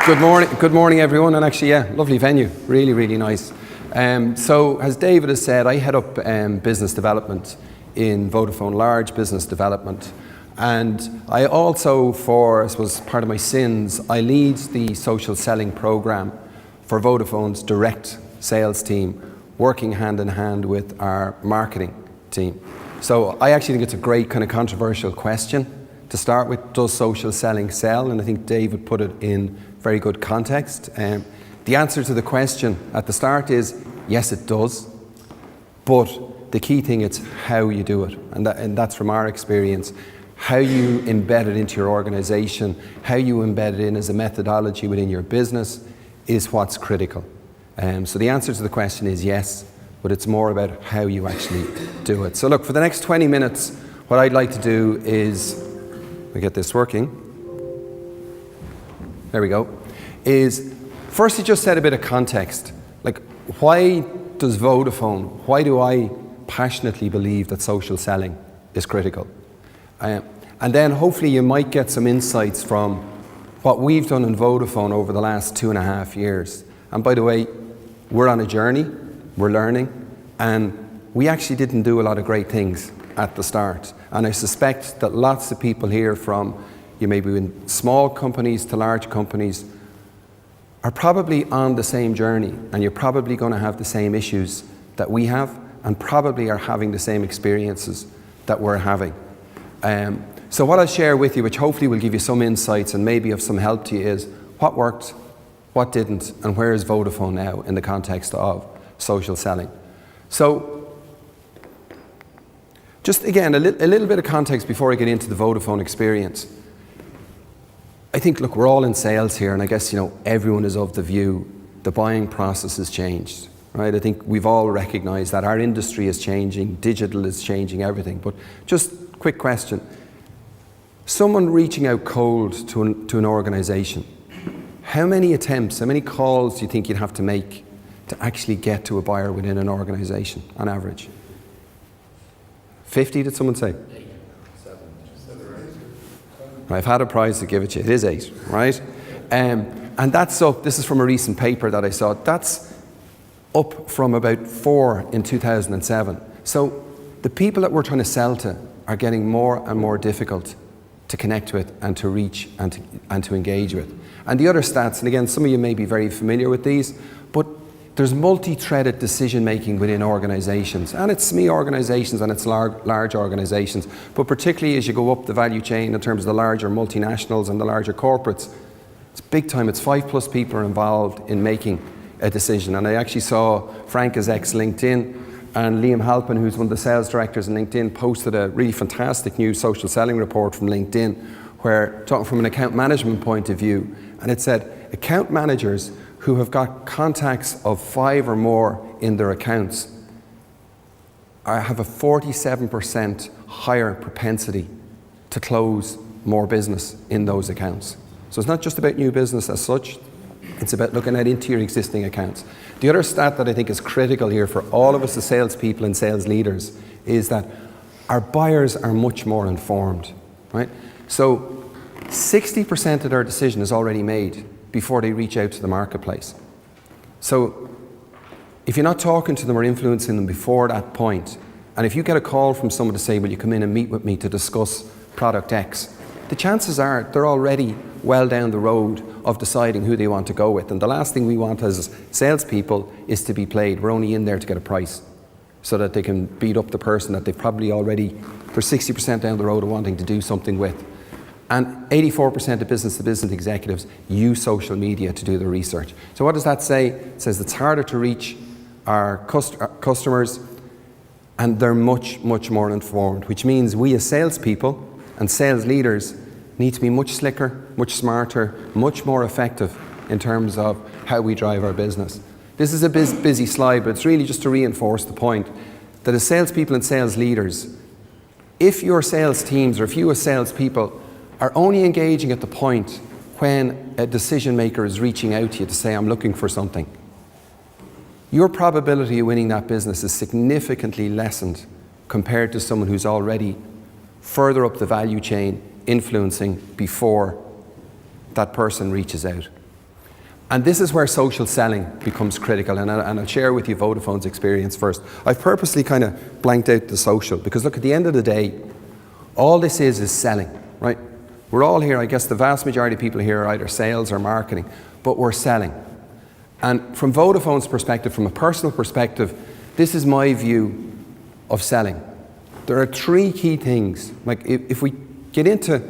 Good morning, everyone. And actually, yeah, lovely venue, really nice. So, as David has said, I head up business development in Vodafone, large business development. And I also, I suppose, part of my sins, I lead the social selling program for Vodafone's direct sales team, working hand in hand with our marketing team. So I actually think it's a great kind of controversial question to start with. Does social selling sell? And I think David put it in very good context. The answer to the question at the start is yes, it does. But the key thing is how you do it. And that's from our experience. How you embed it into your organization, how you embed it in as a methodology within your business is what's critical. So the answer to the question is yes, but it's more about how you actually do it. So look, for the next 20 minutes, what I'd like to do is, let me get this working. There we go. Is firstly just set a bit of context. Like, why does Vodafone, why do I passionately believe that social selling is critical? And then hopefully you might get some insights from what we've done in Vodafone over the last 2.5 years. And by the way, we're on a journey, we're learning, and we actually didn't do a lot of great things at the start. And I suspect that lots of people here, from you may be in small companies to large companies, are probably on the same journey, and you're probably going to have the same issues that we have, and probably are having the same experiences that we're having. So what I'll share with you, which hopefully will give you some insights and maybe of some help to you, is what worked, what didn't, and where is Vodafone now in the context of social selling. So just again, a little bit of context before I get into the Vodafone experience. I think, look, we're all in sales here, and I guess, everyone is of the view the buying process has changed, right? I think we've all recognized that our industry is changing, digital is changing everything. But just quick question. Someone reaching out cold to an organization, how many attempts, how many calls do you think you'd have to make to actually get to a buyer within an organization on average? 50, did someone say? I've had a prize to give it to you. It is 8, right? And that's up, this is from a recent paper that I saw, that's up from about 4 in 2007. So the people that we're trying to sell to are getting more and more difficult to connect with and to reach and to engage with. And the other stats, and again, some of you may be very familiar with these, but there's multi-threaded decision making within organizations, and it's SME organizations and it's large organizations, but particularly as you go up the value chain in terms of the larger multinationals and the larger corporates, it's big time. It's 5+ people are involved in making a decision. And I actually saw Frank is ex-LinkedIn, and Liam Halpin, who's one of the sales directors in LinkedIn, posted a really fantastic new social selling report from LinkedIn, where talking from an account management point of view, and it said account managers who have got contacts of 5 or more in their accounts have a 47% higher propensity to close more business in those accounts. So it's not just about new business as such, it's about looking into your existing accounts. The other stat that I think is critical here for all of us as salespeople and sales leaders is that our buyers are much more informed, right? So 60% of their decision is already made before they reach out to the marketplace. So if you're not talking to them or influencing them before that point, and if you get a call from someone to say, will you come in and meet with me to discuss product X, the chances are they're already well down the road of deciding who they want to go with. And the last thing we want as salespeople is to be played. We're only in there to get a price so that they can beat up the person that they've probably already, they're 60% down the road of wanting to do something with. And 84% of business-to-business executives use social media to do their research. So what does that say? It says it's harder to reach our customers, and they're much more informed, which means we as salespeople and sales leaders need to be much slicker, much smarter, much more effective in terms of how we drive our business. This is a busy slide, but it's really just to reinforce the point that as salespeople and sales leaders, if your sales teams or if you as salespeople are only engaging at the point when a decision maker is reaching out to you to say, I'm looking for something, your probability of winning that business is significantly lessened compared to someone who's already further up the value chain influencing before that person reaches out. And this is where social selling becomes critical, and I'll share with you Vodafone's experience first. I've purposely kind of blanked out the social, because look, at the end of the day, all this is selling, right? We're all here, I guess the vast majority of people here are either sales or marketing, but we're selling. And from Vodafone's perspective, from a personal perspective, this is my view of selling. There are three key things. Like if we get into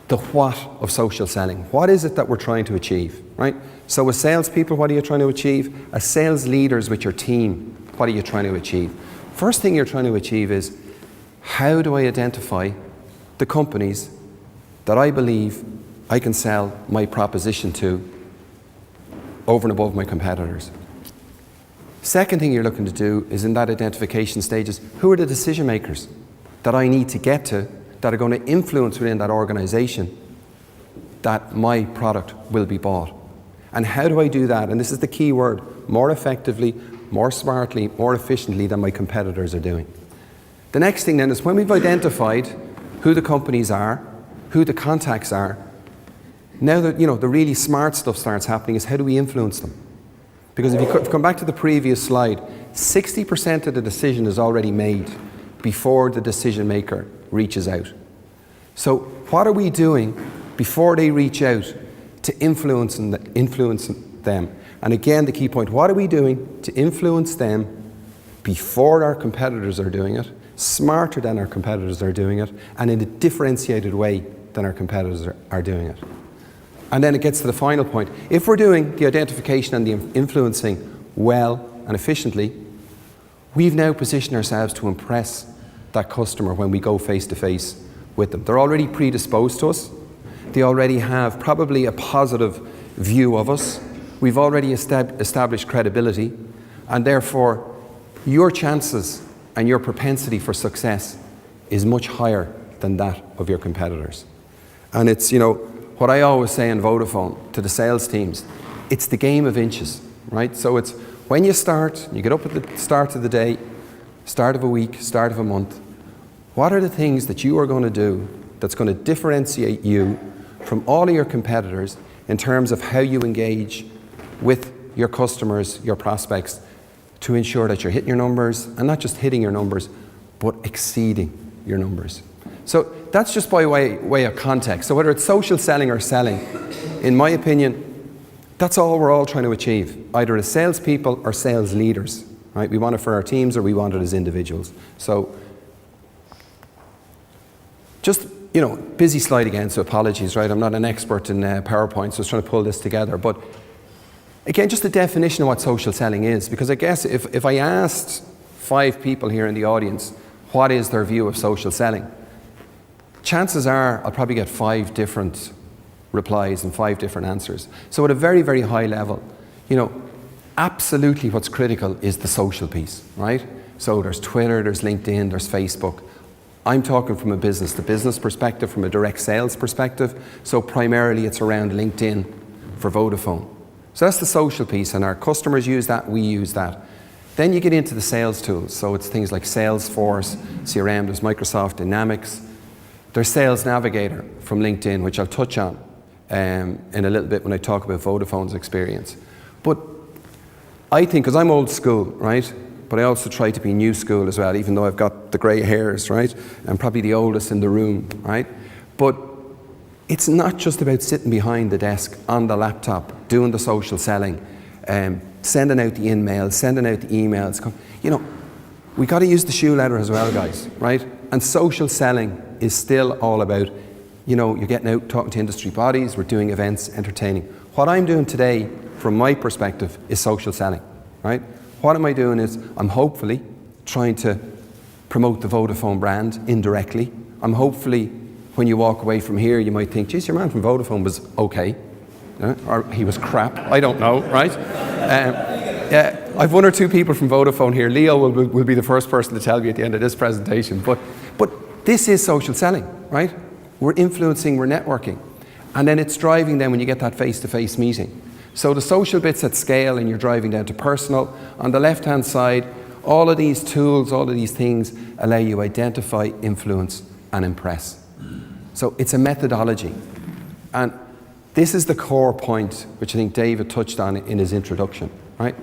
the what of social selling, what is it that we're trying to achieve, right? So as salespeople, what are you trying to achieve? As sales leaders with your team, what are you trying to achieve? First thing you're trying to achieve is, how do I identify the companies that I believe I can sell my proposition to over and above my competitors? Second thing you're looking to do is, in that identification stages, who are the decision makers that I need to get to that are going to influence within that organization that my product will be bought? And how do I do that? And this is the key word: more effectively, more smartly, more efficiently than my competitors are doing. The next thing then is, when we've identified who the companies are, who the contacts are, now that, the really smart stuff starts happening, is how do we influence them? Because if you come back to the previous slide, 60% of the decision is already made before the decision maker reaches out. So what are we doing before they reach out to influence them? And again, the key point: what are we doing to influence them before our competitors are doing it, smarter than our competitors are doing it, and in a differentiated way than our competitors are doing it? And then it gets to the final point. If we're doing the identification and the influencing well and efficiently, we've now positioned ourselves to impress that customer when we go face to face with them. They're already predisposed to us. They already have probably a positive view of us. We've already established credibility, and therefore your chances and your propensity for success is much higher than that of your competitors. And it's, what I always say in Vodafone to the sales teams, it's the game of inches, right? So it's when you start, you get up at the start of the day, start of a week, start of a month, what are the things that you are going to do that's going to differentiate you from all of your competitors in terms of how you engage with your customers, your prospects, to ensure that you're hitting your numbers, and not just hitting your numbers, but exceeding your numbers. So that's just by way of context. So whether it's social selling or selling, in my opinion, that's all we're all trying to achieve, either as salespeople or sales leaders, right? We want it for our teams, or we want it as individuals. So just, busy slide again, so apologies, right? I'm not an expert in PowerPoint, so I was trying to pull this together. But again, just the definition of what social selling is, because I guess if I asked 5 people here in the audience what is their view of social selling, chances are I'll probably get 5 different replies and 5 different answers. So at a very, very high level, absolutely what's critical is the social piece, right? So there's Twitter, there's LinkedIn, there's Facebook. I'm talking from a business-to-business perspective, from a direct sales perspective. So primarily it's around LinkedIn for Vodafone. So that's the social piece, and our customers use that, we use that. Then you get into the sales tools. So it's things like Salesforce, CRM, there's Microsoft Dynamics. There's Sales Navigator from LinkedIn, which I'll touch on in a little bit when I talk about Vodafone's experience. But I think, because I'm old school, right? But I also try to be new school as well, even though I've got the grey hairs, right? I'm probably the oldest in the room, right? But it's not just about sitting behind the desk on the laptop, doing the social selling, sending out the in-mails, sending out the emails. We got to use the shoe leather as well, guys, right? And social selling is still all about, you're getting out, talking to industry bodies, we're doing events, entertaining. What I'm doing today, from my perspective, is social selling, right? What am I doing is, I'm hopefully trying to promote the Vodafone brand indirectly. I'm hopefully, when you walk away from here, you might think, geez, your man from Vodafone was okay, or he was crap, I don't know, right? I've 1 or 2 people from Vodafone here. Leo will be the first person to tell me at the end of this presentation. But this is social selling, right? We're influencing, we're networking. And then it's driving them when you get that face-to-face meeting. So the social bit's at scale, and you're driving down to personal. On the left-hand side, all of these tools, all of these things allow you to identify, influence, and impress. So it's a methodology. And This is the core point, which I think David touched on in his introduction, right?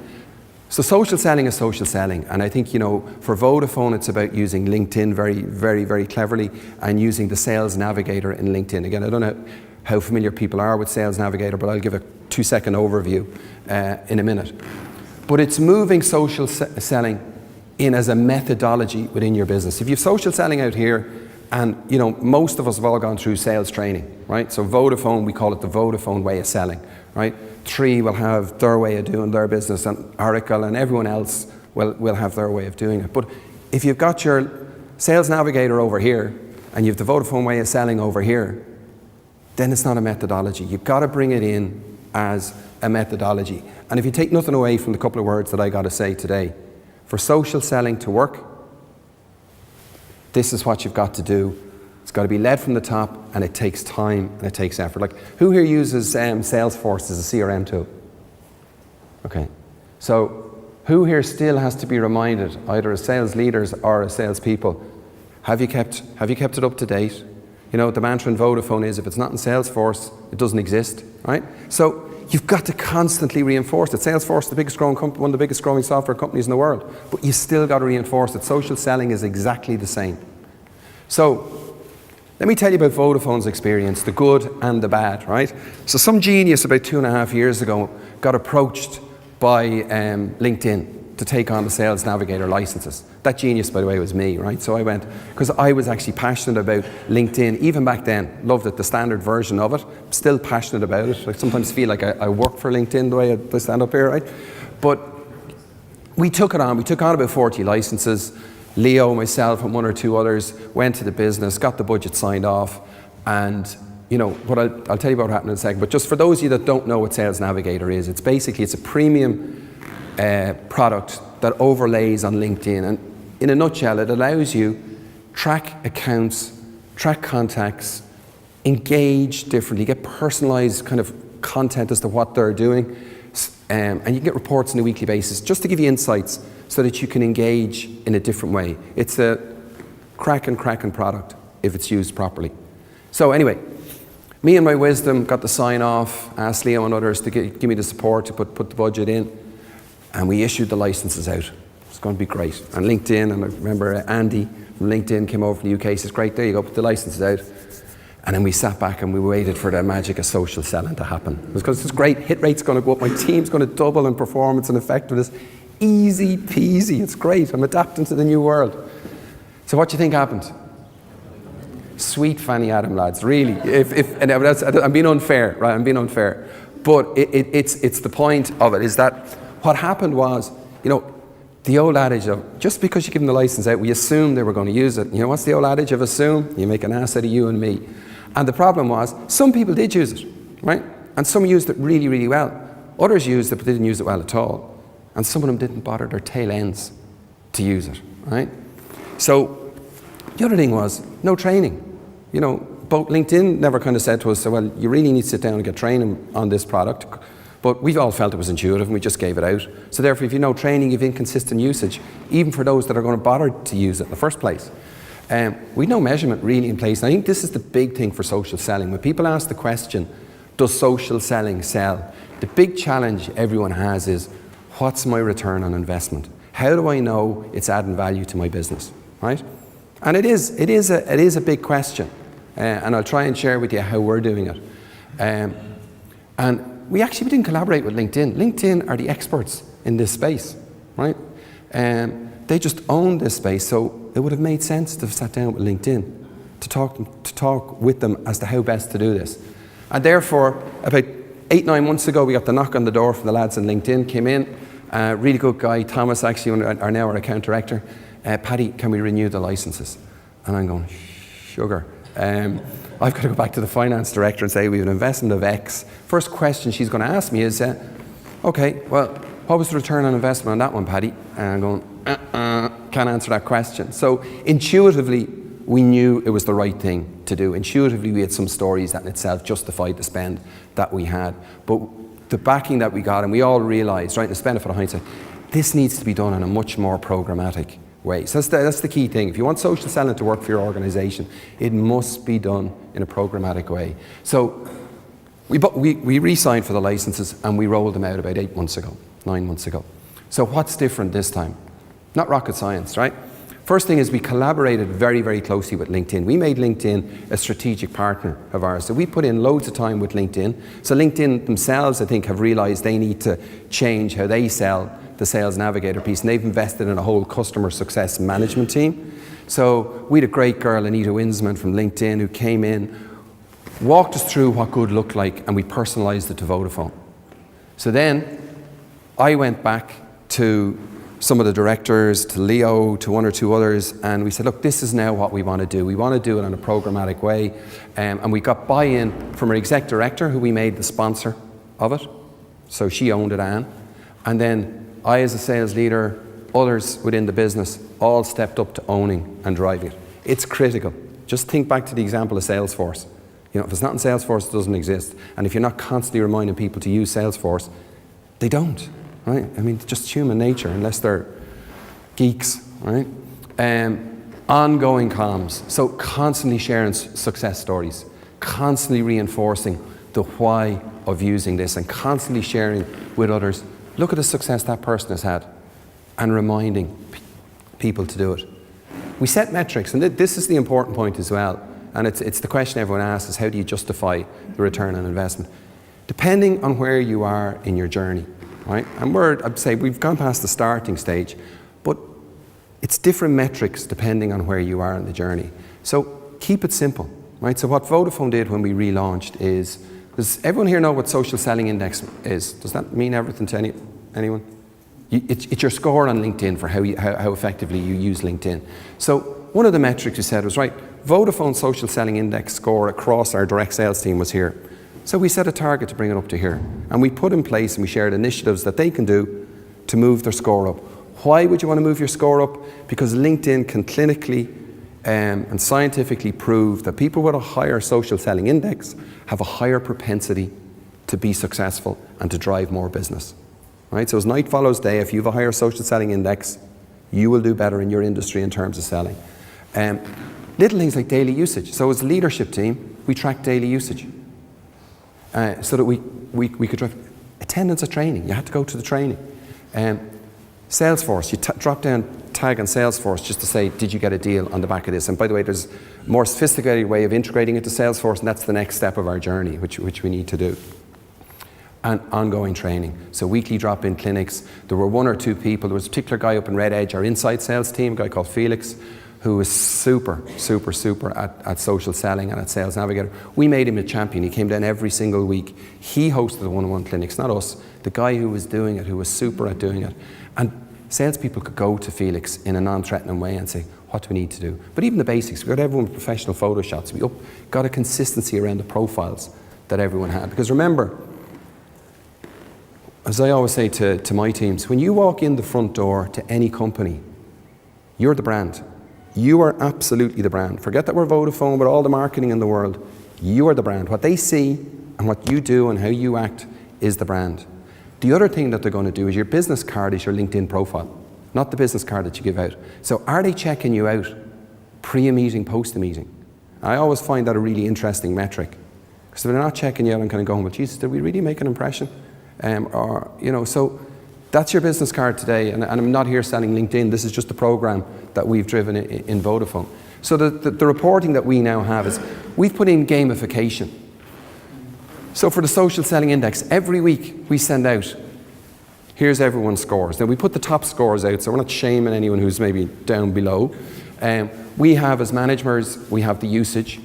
So social selling is social selling, and I think, for Vodafone, it's about using LinkedIn very, very, very cleverly and using the Sales Navigator in LinkedIn. Again, I don't know how familiar people are with Sales Navigator, but I'll give a 2-second overview in a minute. But it's moving social selling in as a methodology within your business. If you have social selling out here, and most of us have all gone through sales training, right? So Vodafone, we call it the Vodafone way of selling, right? Three will have their way of doing their business, and Oracle and everyone else will have their way of doing it. But if you've got your Sales Navigator over here and you have the Vodafone way of selling over here, then it's not a methodology. You've got to bring it in as a methodology. And if you take nothing away from the couple of words that I got to say today, for social selling to work, this is what you've got to do. It's got to be led from the top, and it takes time and it takes effort. Like, who here uses Salesforce as a CRM tool? Okay. So who here still has to be reminded, either as sales leaders or as sales people, have you kept it up to date? The mantra in Vodafone is, if it's not in Salesforce, it doesn't exist, right? So you've got to constantly reinforce it. Salesforce is the biggest growing company, one of the biggest growing software companies in the world, but you still got to reinforce it. Social selling is exactly the same. So let me tell you about Vodafone's experience, the good and the bad, right? So some genius about 2.5 years ago got approached by LinkedIn to take on the Sales Navigator licenses. That genius, by the way, was me, right? So I went, because I was actually passionate about LinkedIn, even back then, loved it, the standard version of it, still passionate about it. I sometimes feel like I work for LinkedIn the way I stand up here, right? But we took it on, about 40 licenses. Leo, myself, and one or two others went to the business, got the budget signed off, and what I'll tell you about what happened in a second, but just for those of you that don't know what Sales Navigator is, it's a premium product that overlays on LinkedIn, and in a nutshell, it allows you track accounts, track contacts, engage differently, get personalized kind of content as to what they're doing, and you can get reports on a weekly basis just to give you insights so that you can engage in a different way. It's a cracking product if it's used properly. So anyway, me and my wisdom got the sign off, asked Leo and others to give me the support to put the budget in, and we issued the licenses out. It's going to be great. And LinkedIn, and I remember Andy from LinkedIn came over from the UK, says, great, there you go, put the licenses out. And then we sat back and we waited for the magic of social selling to happen. Because it's great, hit rate's going to go up, my team's going to double in performance and effectiveness. Easy peasy, it's great, I'm adapting to the new world. So what do you think happened? Sweet Fanny Adam, lads, really. I'm being unfair, right? I'm being unfair. But it's the point of it, is that what happened was, the old adage of, just because you give them the license out, we assumed they were going to use it. What's the old adage of assume? You make an ass out of you and me. And the problem was, some people did use it, right? And some used it really, really well. Others used it, but they didn't use it well at all. And some of them didn't bother their tail ends to use it, right? So the other thing was, no training. Both LinkedIn never kind of said to us, so, well, you really need to sit down and get training on this product. But we've all felt it was intuitive and we just gave it out. So therefore, if you know training, you've inconsistent usage, even for those that are going to bother to use it in the first place. We've no measurement really in place. And I think this is the big thing for social selling. When people ask the question, does social selling sell? The big challenge everyone has is, what's my return on investment? How do I know it's adding value to my business, right? And it is a big question. And I'll try and share with you how we're doing it. And we didn't collaborate with LinkedIn. LinkedIn are the experts in this space, right? They just own this space, so it would have made sense to have sat down with LinkedIn to talk with them as to how best to do this. And therefore, about 8-9 months ago, we got the knock on the door from the lads in LinkedIn, came in, really good guy, Thomas, actually, are now our account director. Paddy, can we renew the licenses? And I'm going, sugar. I've got to go back to the finance director and say we have an investment of X. First question she's going to ask me is, okay, well, what was the return on investment on that one, Paddy? And I'm going, can't answer that question. So intuitively, we knew it was the right thing to do. Intuitively, we had some stories that in itself justified the spend that we had. But the backing that we got, and we all realised, right, the benefit of hindsight, this needs to be done in a much more programmatic way. So that's the key thing. If you want social selling to work for your organisation, it must be done in a programmatic way. So We re-signed for the licenses and we rolled them out about 8 months ago, 9 months ago. So what's different this time? Not rocket science, right? First thing is we collaborated very, very closely with LinkedIn. We made LinkedIn a strategic partner of ours. So we put in loads of time with LinkedIn. So LinkedIn themselves, I think, have realized they need to change how they sell the Sales Navigator piece, and they've invested in a whole customer success management team. So we had a great girl, Anita Winsman from LinkedIn, who came in, walked us through what good looked like, and we personalized it to Vodafone. So then I went back to some of the directors, to Leo, to one or two others, and we said, look, this is now what we want to do. We want to do it in a programmatic way. And we got buy-in from our exec director, who we made the sponsor of it. So she owned it, Anne. And then I, as a sales leader, others within the business, all stepped up to owning and driving it. It's critical. Just think back to the example of Salesforce. You know, if it's not in Salesforce, it doesn't exist. And if you're not constantly reminding people to use Salesforce, they don't, right? I mean, it's just human nature, unless they're geeks, right? Ongoing comms. So constantly sharing success stories, constantly reinforcing the why of using this, and constantly sharing with others, look at the success that person has had, and reminding people to do it. We set metrics, and this is the important point as well, and it's the question everyone asks, is how do you justify the return on investment? Depending on where you are in your journey, right? And I'd say we've gone past the starting stage, but it's different metrics depending on where you are in the journey. So keep it simple, right? So what Vodafone did when we relaunched is, does everyone here know what social selling index is? Does that mean everything to anyone? It's your score on LinkedIn for how effectively you use LinkedIn. So one of the metrics you said was, right, Vodafone social selling index score across our direct sales team was here. So we set a target to bring it up to here. And we put in place and we shared initiatives that they can do to move their score up. Why would you want to move your score up? Because LinkedIn can clinically and scientifically prove that people with a higher social selling index have a higher propensity to be successful and to drive more business. Right? So as night follows day, if you have a higher social selling index, you will do better in your industry in terms of selling. Little things like daily usage. So as a leadership team, we track daily usage so that we could drive attendance at training. You had to go to the training. Salesforce, you drop down tag on Salesforce just to say, did you get a deal on the back of this? And by the way, there's a more sophisticated way of integrating it to Salesforce, and that's the next step of our journey, which we need to do. And ongoing training. So weekly drop-in clinics. There were one or two people. There was a particular guy up in Red Edge, our inside sales team, a guy called Felix, who was super at social selling and at Sales Navigator. We made him a champion. He came down every single week. He hosted the one-on-one clinics, not us. The guy who was doing it, who was super at doing it. And salespeople could go to Felix in a non-threatening way and say, what do we need to do? But even the basics, we got everyone with professional photo shots. We got a consistency around the profiles that everyone had. Because remember, as I always say to my teams, when you walk in the front door to any company, you're the brand. You are absolutely the brand. Forget that we're Vodafone with all the marketing in the world. You are the brand. What they see and what you do and how you act is the brand. The other thing that they're going to do is your business card is your LinkedIn profile, not the business card that you give out. So are they checking you out pre a meeting, post a meeting? I always find that a really interesting metric. Because if they're not checking you out and kind of going, well, Jesus, did we really make an impression? So that's your business card today, and I'm not here selling LinkedIn. This is just the program that we've driven in Vodafone. So the reporting that we now have is we've put in gamification. So for the social selling index, every week we send out, here's everyone's scores. Now we put the top scores out, so we're not shaming anyone who's maybe down below. We have, as managers, we have the usage.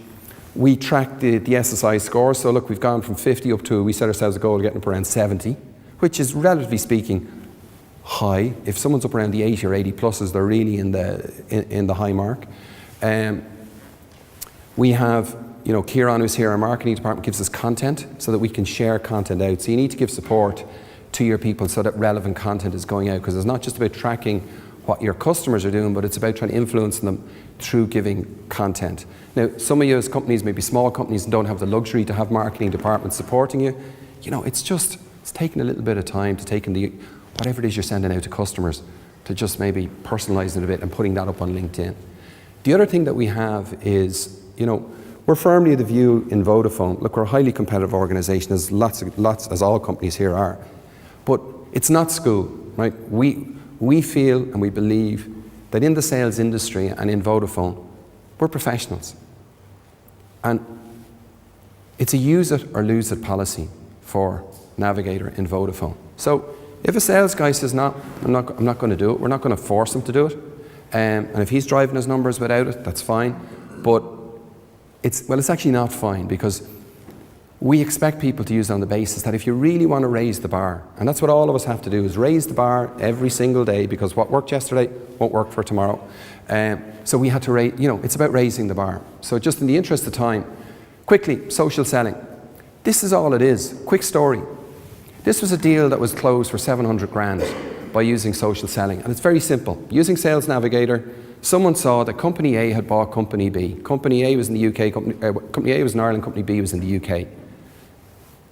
We track the SSI score. So look, we've gone from 50 up to, we set ourselves a goal of getting up around 70, which is relatively speaking high. If someone's up around the 80 or 80 pluses, they're really in the high mark. We have, Kieran, who's here, our marketing department, gives us content so that we can share content out. So you need to give support to your people so that relevant content is going out, because it's not just about tracking what your customers are doing, but it's about trying to influence them through giving content. Now, some of you as companies, maybe small companies, don't have the luxury to have marketing departments supporting you. It's taking a little bit of time to take in whatever it is you're sending out to customers, to just maybe personalize it a bit and putting that up on LinkedIn. The other thing that we have is, We're firmly of the view in Vodafone, look, we're a highly competitive organisation, as lots, as all companies here are, but it's not school, right? We feel and we believe that in the sales industry and in Vodafone, we're professionals. And it's a use it or lose it policy for Navigator in Vodafone. So if a sales guy says, no, I'm not going to do it, we're not going to force him to do it. And if he's driving his numbers without it, that's fine. But it's actually not fine, because we expect people to use it on the basis that if you really want to raise the bar, and that's what all of us have to do, is raise the bar every single day, because what worked yesterday won't work for tomorrow. So we had to raise, it's about raising the bar. So just in the interest of time, quickly, social selling. This is all it is. Quick story. This was a deal that was closed for 700 grand by using social selling. And it's very simple. Using Sales Navigator, someone saw that Company A had bought Company B. Company A was in the UK, Company A was in Ireland, Company B was in the UK.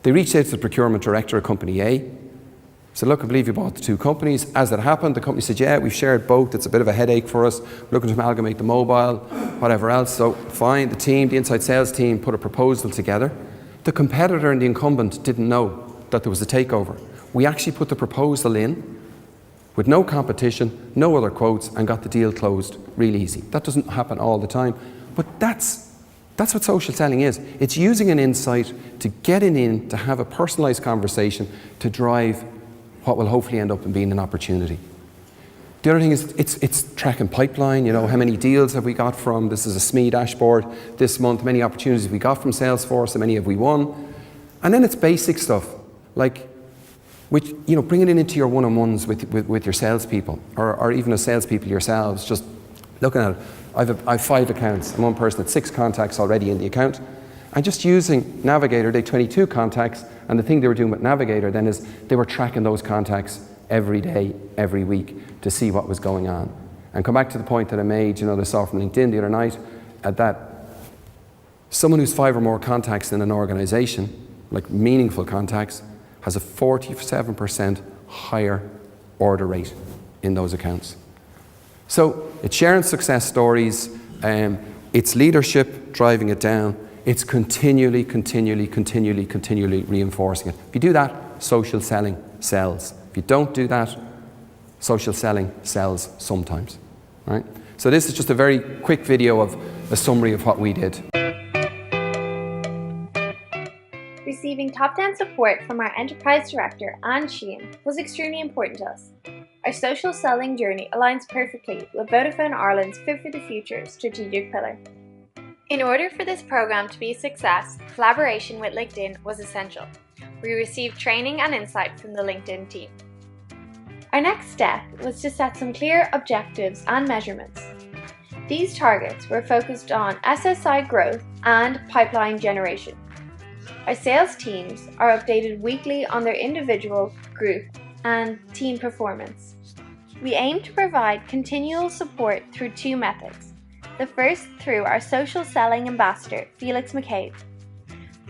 They reached out to the procurement director of Company A, said, look, I believe you bought the two companies. As that happened, the company said, yeah, we've shared both. It's a bit of a headache for us. We're looking to amalgamate the mobile, whatever else. So fine, the inside sales team put a proposal together. The competitor and the incumbent didn't know that there was a takeover. We actually put the proposal in with no competition, no other quotes, and got the deal closed real easy. That doesn't happen all the time, but that's what social selling is. It's using an insight to get in, to have a personalised conversation, to drive what will hopefully end up in being an opportunity. The other thing is it's tracking pipeline. How many deals have we got from, this is a SME dashboard this month, many opportunities we got from Salesforce, how many have we won? And then it's basic stuff, like bringing it into your one-on-ones with your salespeople, or even as salespeople yourselves, just looking at it. I have 5 accounts, and one person had 6 contacts already in the account, and just using Navigator, they had 22 contacts, and the thing they were doing with Navigator then is they were tracking those contacts every day, every week, to see what was going on. And come back to the point that I made, that I saw from LinkedIn the other night, that someone who's 5 or more contacts in an organisation, like meaningful contacts, has a 47% higher order rate in those accounts. So it's sharing success stories, it's leadership driving it down, it's continually reinforcing it. If you do that, social selling sells. If you don't do that, social selling sells sometimes. Right? So this is just a very quick video of a summary of what we did. Receiving top-down support from our Enterprise Director, Anne Sheehan, was extremely important to us. Our social selling journey aligns perfectly with Vodafone Ireland's Fit for the Future strategic pillar. In order for this program to be a success, collaboration with LinkedIn was essential. We received training and insight from the LinkedIn team. Our next step was to set some clear objectives and measurements. These targets were focused on SSI growth and pipeline generation. Our sales teams are updated weekly on their individual, group, and team performance. We aim to provide continual support through 2 methods. The first through our social selling ambassador, Felix McCabe.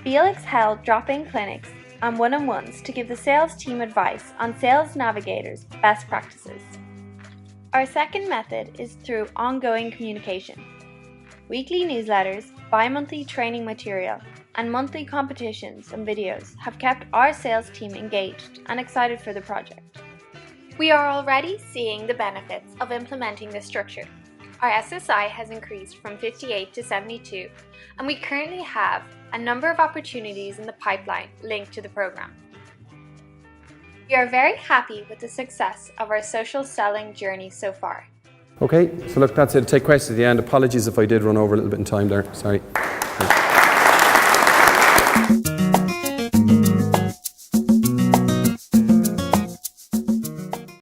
Felix held drop-in clinics and one-on-ones to give the sales team advice on Sales Navigator's best practices. Our second method is through ongoing communication. Weekly newsletters, bi-monthly training material, and monthly competitions and videos have kept our sales team engaged and excited for the project. We are already seeing the benefits of implementing this structure. Our SSI has increased from 58 to 72, and we currently have a number of opportunities in the pipeline linked to the program. We are very happy with the success of our social selling journey so far. Okay, so look, that's it. Take questions at the end. Apologies if I did run over a little bit in time there. Sorry.